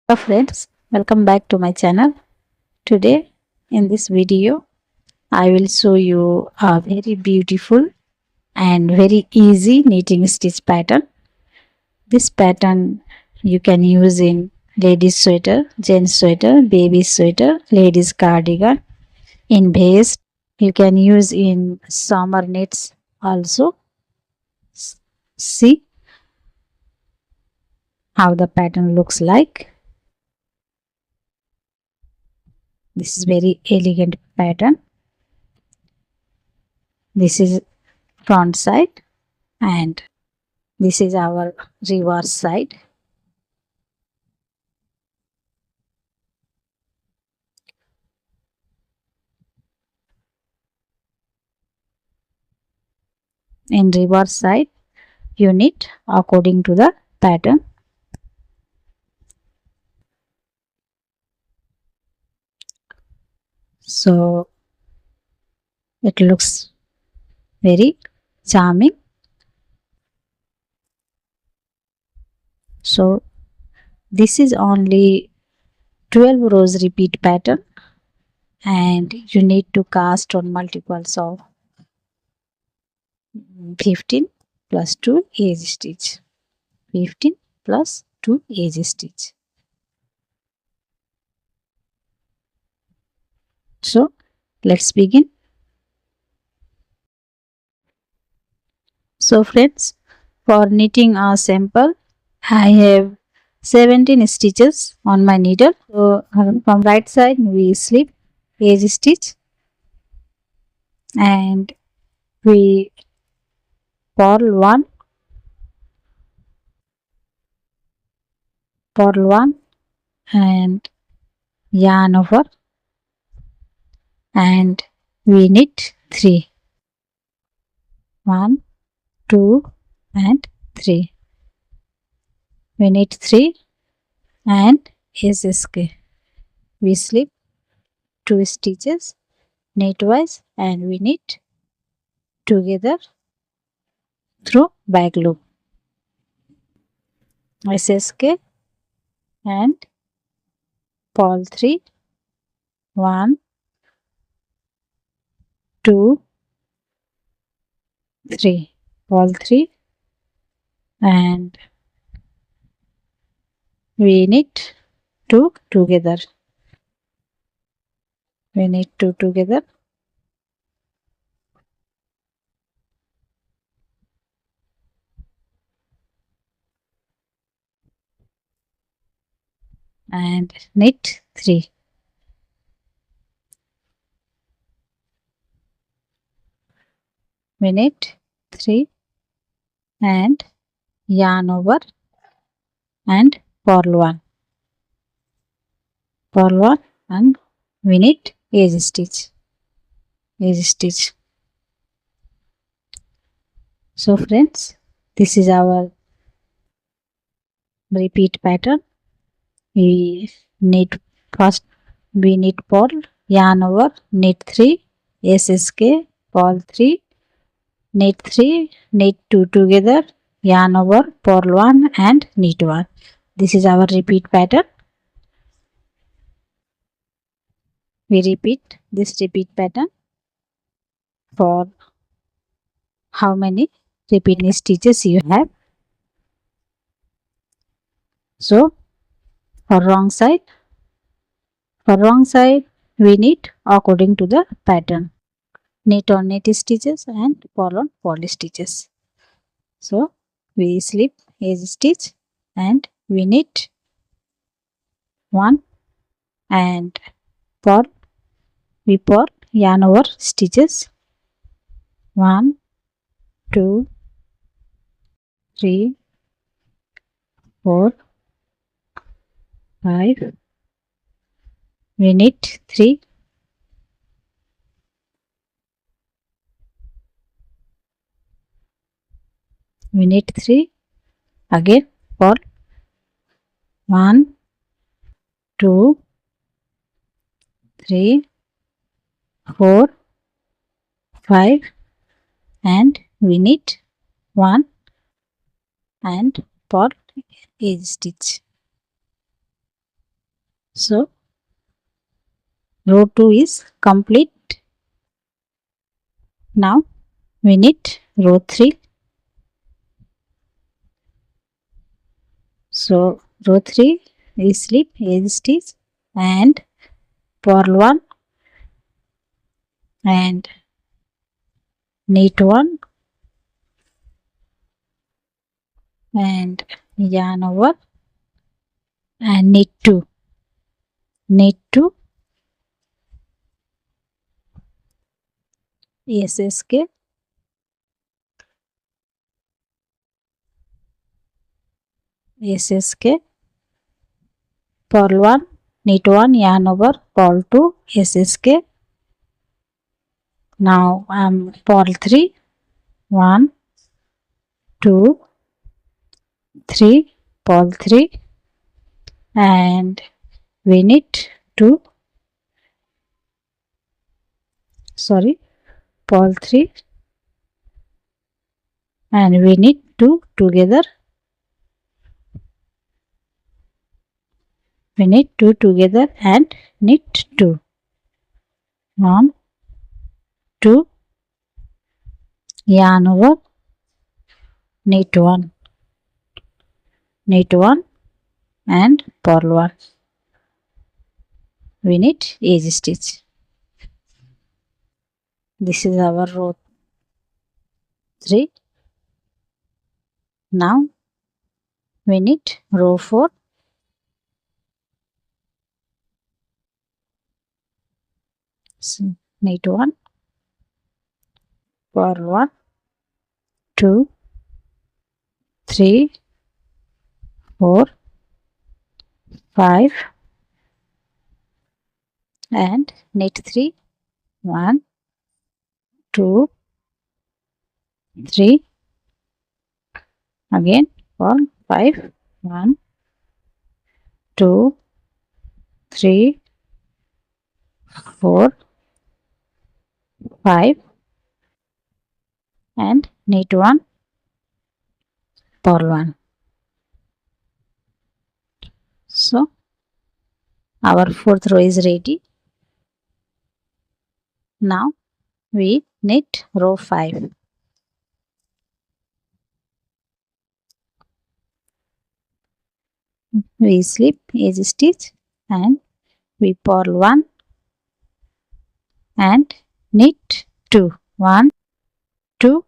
Hello friends, welcome back to my channel. Today in this video, I will show you a very beautiful and very easy knitting stitch pattern. This pattern you can use in ladies sweater, gents sweater, baby sweater, ladies cardigan, in vest. You can use in summer knits also. See how the pattern looks like. This is very elegant pattern. This is front side and this is our reverse side. In reverse side, you knit according to the pattern. So it looks very charming. So this is only 12 rows repeat pattern and you need to cast on multiples of 15 plus 2 edge stitch. 15 plus 2 edge stitch. So let's begin. So friends, for knitting a sample, I have 17 stitches on my needle. So from right side we slip edge stitch and we purl one and yarn over and we knit 3. 1, 2 and 3. We knit 3 and SSK. We slip 2 stitches knitwise and we knit together through back loop. SSK and purl 3. 1, 2, 3. Purl 3 and we knit 2 together. We knit 2 together and knit 3. We knit 3 and yarn over and purl 1. Purl 1 and we knit edge stitch. Edge stitch. So friends, this is our repeat pattern. We knit first, we knit purl, yarn over, knit 3, SSK, purl 3, knit 3, knit 2 together, yarn over, purl 1 and knit 1. This is our repeat pattern. We repeat this repeat pattern for how many repeat stitches you have. So for wrong side we knit according to the pattern. Knit on knit stitches and purl on purl stitches. So we slip edge stitch and we knit 1 and purl. We purl yarn over stitches 1, 2, 3, 4, 5. We knit 3. We knit 3 again purl 1, 2, 3, 4, 5 and we knit 1 and purl edge stitch. So row 2 is complete. Now we knit row 3. So row 3 is slip edge stitch and purl 1 and knit 1 and yarn over and knit 2. Knit 2 SSK SSK purl 1 knit 1 yarn over purl 2 SSK. Now purl 3 1 2 3 purl 3 and we knit 2 purl 3 and we knit 2 together. We knit 2 together and knit 2. 1 2 yarn over knit 1 and purl 1. We knit edge stitch. This is our row 3. Now we knit row 4. So, knit 1 purl 1 2 3 4 5 and knit 3 1 2 3 again purl 5 1 2 3 4 5 and knit 1 purl 1. So our fourth row is ready. Now we knit row 5. We slip edge stitch and we purl 1 and knit 2 1 2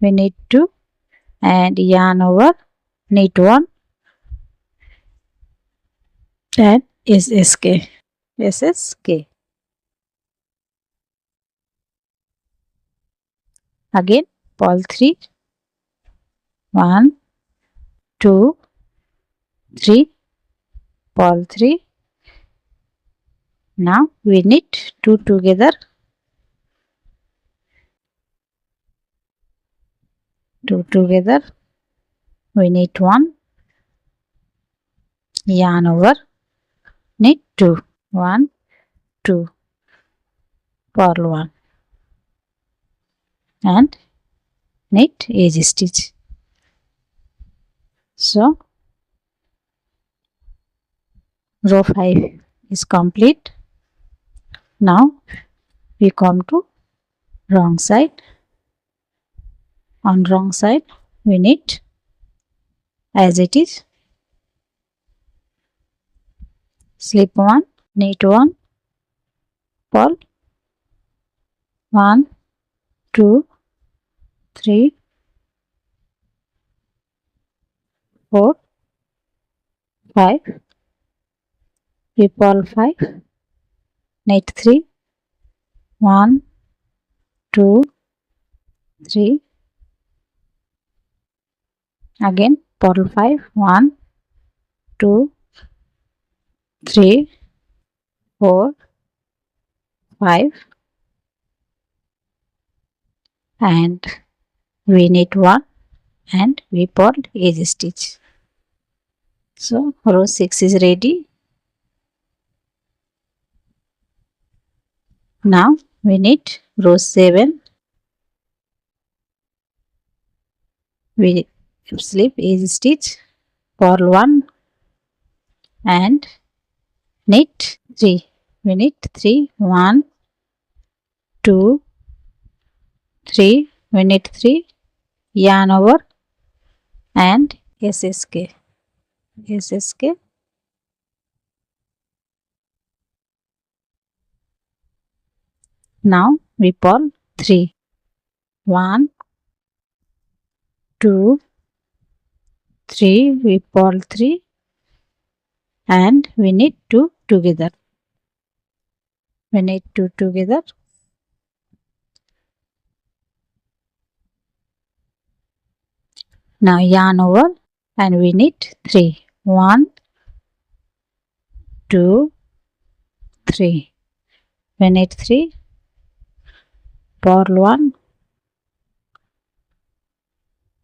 we knit 2 and yarn over knit 1 and SSK. Again purl 3 1 2 3 purl 3. Now we knit 2 together, 2 together, we knit 1, yarn over, knit 2, 1 2 purl 1 and knit edge stitch. So row 5 is complete. Now we come to wrong side. On wrong side we knit as it is, slip 1, knit 1, purl 1 2 3 4 5, we purl 5, knit 3 1 2 3 again purl 5 1 2 3 4 5 and we knit 1 and we purl edge stitch. So row 6 is ready. Now we knit row 7. We slip edge stitch, purl 1 and knit 3. We knit 3. 1, 2, 3. We knit 3. Yarn over and SSK. SSK. Now we purl 3. 1, 2, 3. We purl 3 and we knit 2 together. We knit 2 together. Now yarn over and we knit 3. 1, 2, 3. We knit 3. Purl 1.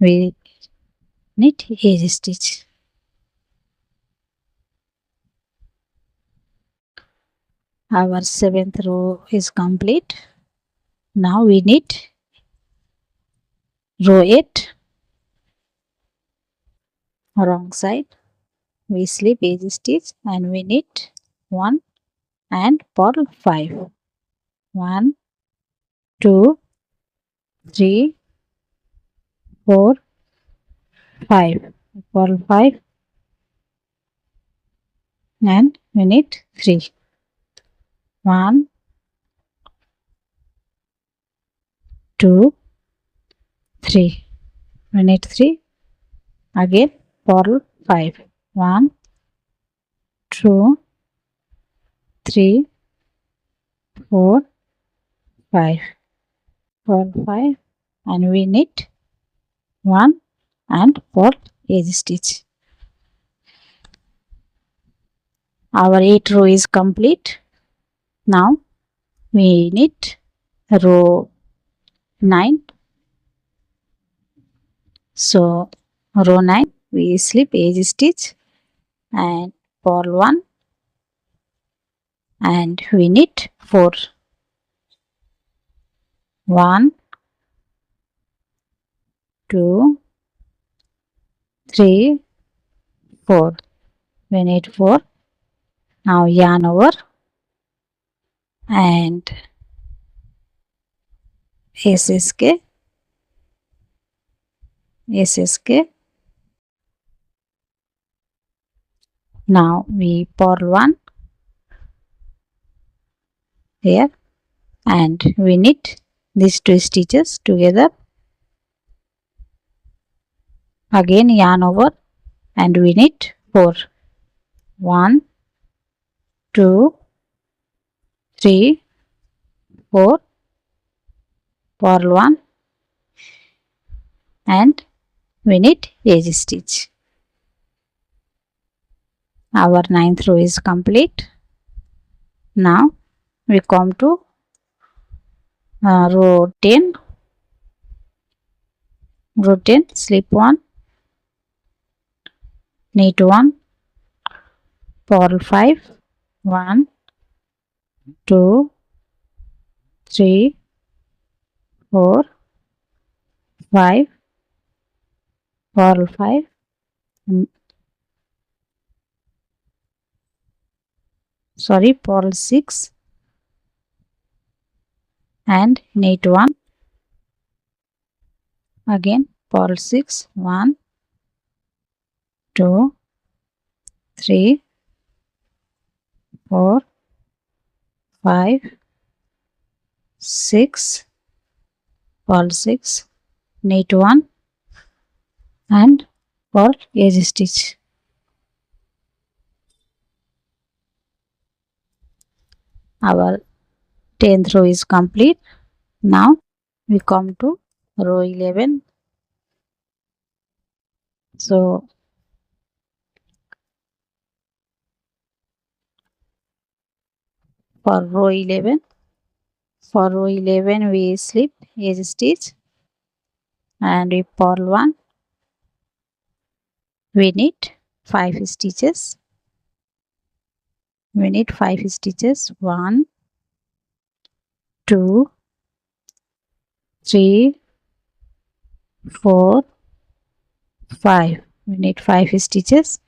We knit edge stitch. Our 7th row is complete. Now we knit row 8 wrong side. We slip edge stitch and we knit 1 and purl 5. 1, 2, 3, 4, 5. Purl 5 and we knit 3. 1, 2, 3. We knit 3. Again purl 5. 1, 2, 3, 4, 5. Purl 5 and we knit 1 and purl edge stitch. Our 8 row is complete. Now we knit row 9. So row 9 we slip edge stitch and purl 1 and we knit 4. 1, 2, 3, 4. We knit 4. Now yarn over and SSK. SSK. Now we purl 1 here and we knit these 2 stitches together. Again yarn over and we knit 4. 1, 2, 3, 4. Purl 1 and we knit edge stitch. Our 9th row is complete. Now we come to row 10. Row 10, slip 1, knit 1, purl 5. 1, 2, 3, 4, 5. Purl 5. Purl 6 and knit 1. Again purl 6. 1, 2, 3, 4, 5, 6. Purl 6, knit 1 and purl edge stitch. Our 10th row is complete. Now we come to row 11. So for row 11 we slip edge stitch and we purl 1. We knit 5 stitches. We knit 5 stitches. 1, 2, 3, 4, 5. We knit 5 stitches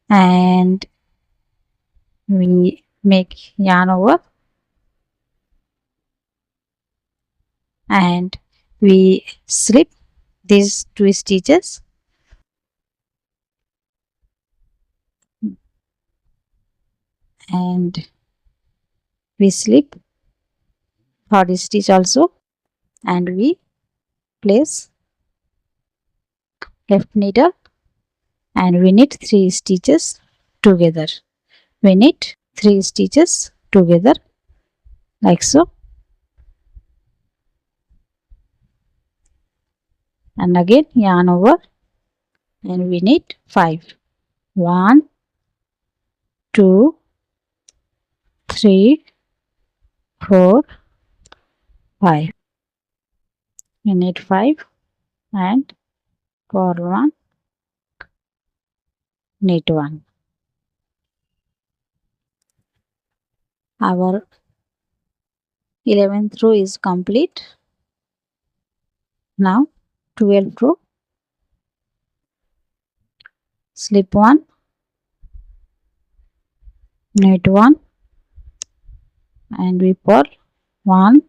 and we make yarn over and we slip these 2 stitches and we slip for this stitch also, and we place left needle and we knit 3 stitches together. We knit 3 stitches together like so, and again yarn over and we knit 5. 1, 2, 3, 4, 5. We knit 5 and for 1 knit 1. Our 11th row is complete. Now 12th row, slip 1, knit 1 and we purl 1,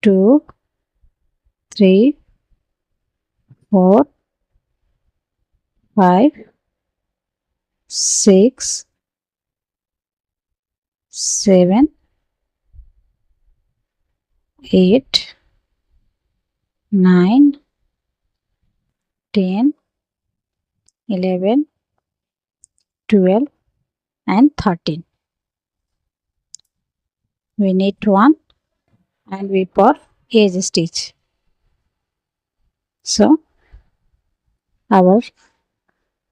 2, 3, 4, 5, 6, 7, 8, 9, 10, 11, 12 and 13. We knit 1 and we purl edge stitch. So our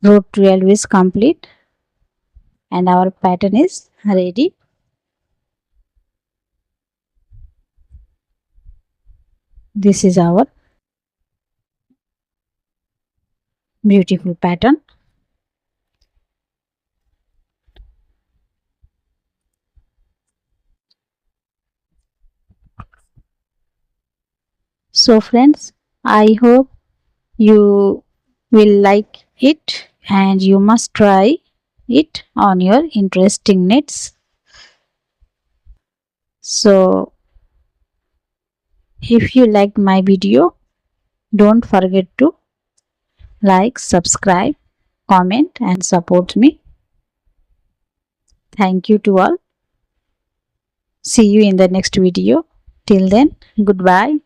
row 12 is complete and our pattern is ready. This is our beautiful pattern. So friends, I hope you will like it and you must try it on your interesting knits. So if you liked my video, don't forget to like, subscribe, comment and support me. Thank you to all. See you in the next video. Till then, goodbye.